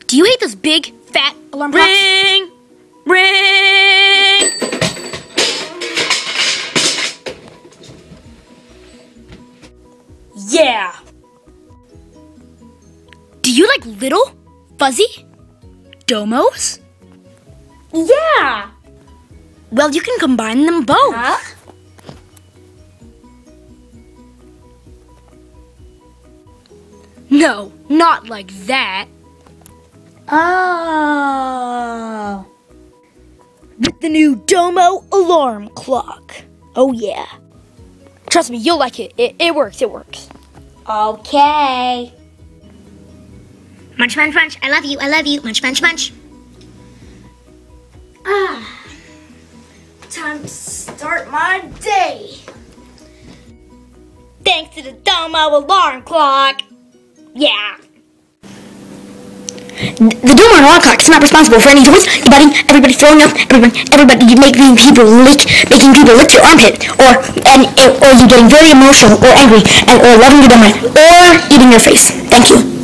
Do you hate those big, fat alarm clocks? Ring! Ring! Yeah! Do you like little, fuzzy domos? Yeah! Well, you can combine them both. Huh? No, not like that. Oh. With the new Domo alarm clock. Oh yeah. Trust me, you'll like it. It works, it works. Okay. Munch, munch, munch. I love you, munch, munch, munch. Time to start my day. Thanks to the Domo alarm clock. Yeah. The Domo alarm clock is not responsible for any noise, debugging, everybody throwing up, everybody making people lick your armpit, or you getting very emotional or angry, or loving your domo, or eating your face. Thank you.